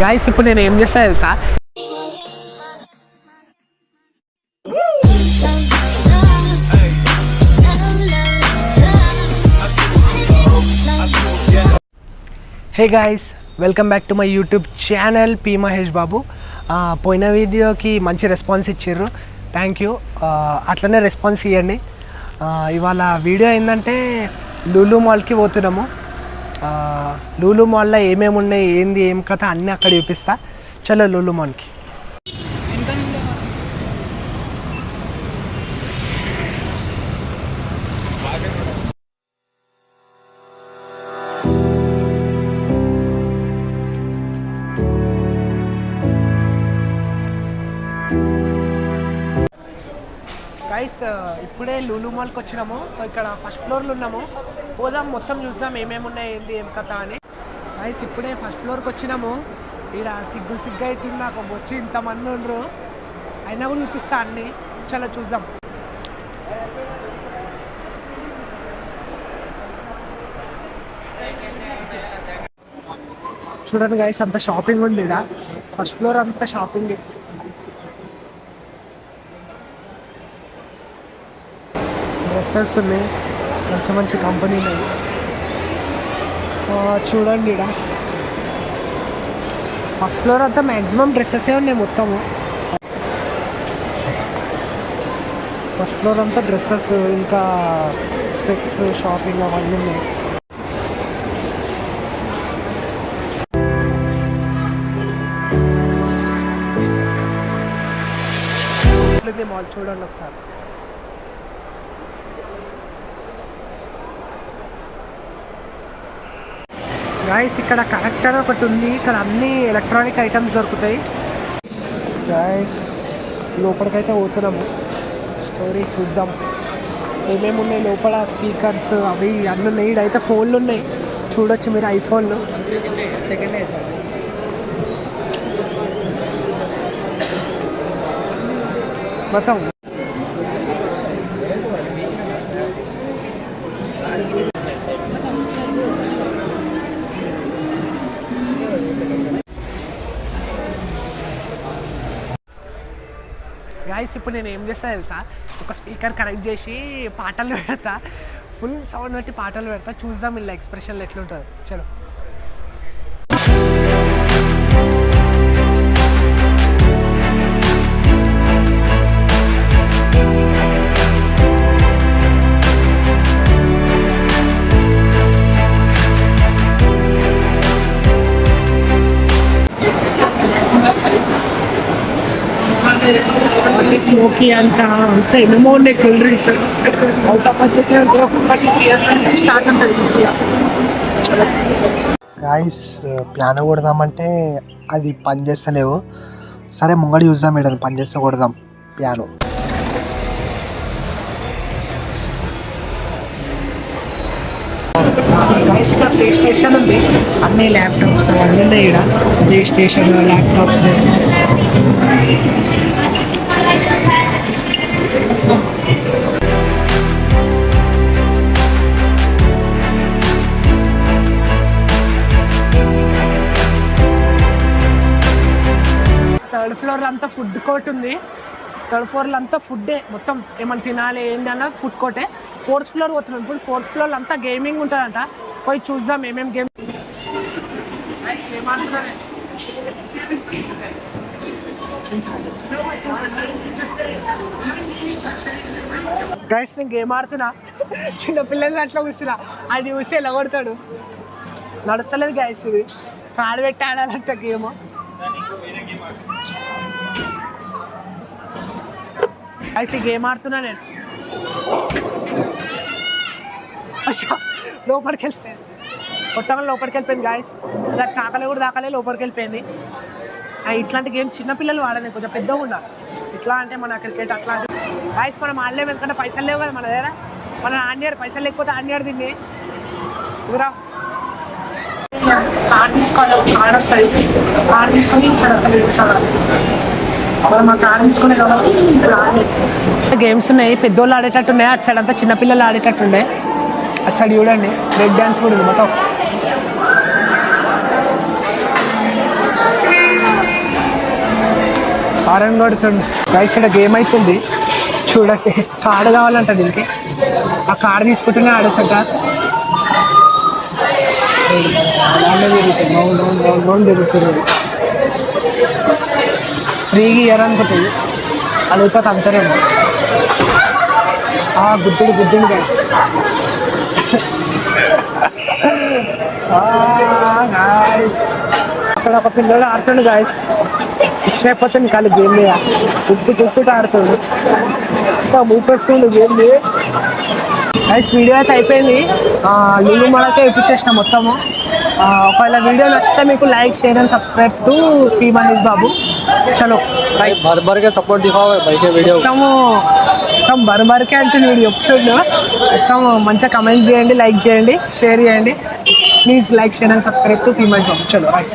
Guys ఇప్పుడు నేను ఏం చేస్తా తెలుసా, hey guys, welcome back to my YouTube channel P Mahesh Babu. పోయిన వీడియోకి మంచి రెస్పాన్స్ ఇచ్చారు, థ్యాంక్ యూ. అట్లనే రెస్పాన్స్ ఇవ్వండి. ఇవాళ వీడియో ఏంటంటే లూలు మాల్కి పోతున్నాము. లూలు మాల్లో ఏమేమి ఉన్నాయి, ఏంది ఏం కథ అన్నీ అక్కడ చూపిస్తా. చలో లూలు మాల్కి. గైస్ ఇప్పుడే లూలు మాల్కి వచ్చినాము. ఇక్కడ ఫస్ట్ ఫ్లోర్లో ఉన్నాము. పోదాం, మొత్తం చూద్దాం ఏమేమి ఉన్నాయి, ఏంది ఏం కథ అని. గైస్ ఇప్పుడే ఫస్ట్ ఫ్లోర్కి వచ్చినాము. ఇక్కడ సిగ్గు అవుతుంది నాకు, వచ్చి ఇంతమంది ఉండరు, అయినా కూడా చూపిస్తా అన్నీ. చాలా చూద్దాం. చూడండి గైస్, అంత షాపింగ్ ఉంది ఇక్కడ. ఫస్ట్ ఫ్లోర్ అంతా షాపింగ్. డ్రెస్సెస్ ఉన్నాయి, మంచి మంచి కంపెనీలు ఉన్నాయి. చూడండి ఇక్కడ ఫస్ట్ ఫ్లోర్ అంతా మ్యాక్సిమం డ్రెస్సెసే ఉన్నాయి మొత్తము. ఫస్ట్ ఫ్లోర్ అంతా డ్రెస్సెస్, ఇంకా స్పెక్స్, షాపింగ్ అవన్నీ ఉన్నాయి. మాల్ చూడండి ఒకసారి. గాయస్ ఇక్కడ కరెక్ట్ అని ఒకటి ఉంది, ఇక్కడ అన్ని ఎలక్ట్రానిక్ ఐటమ్స్ దొరుకుతాయి. గాయస్ లోపలికైతే పోతున్నాము, స్టోరీ చూద్దాం ఏమేమి ఉన్నాయి లోపల. స్పీకర్స్ అవి అన్నీ ఉన్నాయి. ఇడైతే ఫోన్లు ఉన్నాయి, చూడొచ్చు మీరు, ఐఫోన్లు. మొత్తం గాయస్ ఇప్పుడు నేను ఏం చేస్తా తెలుసా, ఒక స్పీకర్ కనెక్ట్ చేసి పాటలు పెడతా, ఫుల్ సౌండ్ పెట్టి పాటలు పెడతా. చూద్దాం ఇలా ఎక్స్ప్రెషన్లు ఎట్లుంటుంది. చలో. స్మోకీ అంతా ఏమేమో ఉన్నాయి, cool drinks out of budget start ఉంటుంది ఈజీగా. గాయస్ ప్లాన్ కొడదామంటే అది పని చేస్తలేవు. సరే ముంగడి చూద్దాం, ఏడని పని చేస్తే కొడదాం ప్లాను. గాయస్ ఇక్కడ ప్లే స్టేషన్ ఉంది, అన్ని ల్యాప్టాప్స్ అన్నీ ఉన్నాయి. ఇక్కడ play station, laptops. Third floor అంతా ఫుడ్ కోర్ట్ ఉంది. థర్డ్ ఫ్లోర్లో అంతా ఫుడ్డే, మొత్తం ఏమైనా తినాలి ఏంటన్నా ఫుడ్ కోర్టే. ఫోర్త్ ఫ్లోర్ పోతున్నాం ఇప్పుడు. ఫోర్త్ ఫ్లోర్ అంతా గేమింగ్ ఉంటుందంట, పోయి చూద్దాం ఏమేమి గేమ్ ఆడుతున్నారు. గైస్ నేను గేమ్ ఆడుతున్నా, చిన్నపిల్లలు అట్లా కూర్చున్నా, అది చూసి ఎలా కొడతాడు. నడుస్తలేదు గైస్, ఇది కాడు పెట్టి ఆడాలంట గేమ్. గైస్ ఈ గేమ్ ఆడుతున్నా నేను. లోపలికి వెళ్ళిపోయింది, కొత్తగా లోపలికి వెళ్ళిపోయింది గాయస్. నాకు తాకలే కూడా దాకలే, లోపలికి వెళ్ళిపోయింది. ఇట్లాంటి గేమ్ చిన్నపిల్లలు వాడని, కొంచెం పెద్దగా ఉండాలి. ఇట్లా అంటే మన క్రికెట్ అట్లాంటి. గాయస్ మనం ఆడలేము, ఎందుకంటే పైసలు లేవు కదా మన దగ్గర. మన ఆడియారు, పైసలు లేకపోతే ఆడియారు దీన్ని. ఊరా కార్డు తీసుకోవాలి, కార్డు వస్తుంది, కార్డు తీసుకొని ఇచ్చాడు. మనం ఆ కార్డు తీసుకునే కాబట్టి గేమ్స్ ఉన్నాయి, పెద్దోళ్ళు ఆడేటట్టు ఉన్నాయి. అటు సైడ్ అంతా చిన్నపిల్లలు ఆడేటట్టు ఉన్నాయి. అటు సైడ్ చూడండి బ్రేక్ డ్యాన్స్ కూడా ఉంది మొత్తం. హారన్ కొడుతుంది గైస్. ఇక్కడ గేమ్ అవుతుంది చూడండి. కార్డు కావాలంట దీనికి. ఆ కార్డు తీసుకుంటేనే ఆడొచ్చట. అలానే తిరుగుతుంది, రౌండ్ తిరుగుతుంది. ఫ్రీగా ఇయర్ అనుకుంటుంది, అడిగితే అంతరేమో. గుద్దుడు గైస్. అక్కడ ఒక పిల్లడు ఆడుతుండు గాయస్. లేకపోతే కాదు గేమ్ మీద గుర్తు ఆడుతుండు. మూపొస్తుండు గేమ్ గైస్. వీడియో అయితే అయిపోయింది. లింగు మనకే ఇప్పించేసిన మొత్తము. ఒకవేళ వీడియో నచ్చితే మీకు like share and subscribe to P Mahesh Babu. చలో भर के सपोर्ट दिखाओ भाई के वीडियो మొత్తం బరబరికే అంటే నేను చెప్తుండు. మొత్తం మంచిగా కమెంట్స్ చేయండి, లైక్ చేయండి, షేర్ చేయండి. Please like share and subscribe to P Mahesh Babu. చలో రైట్.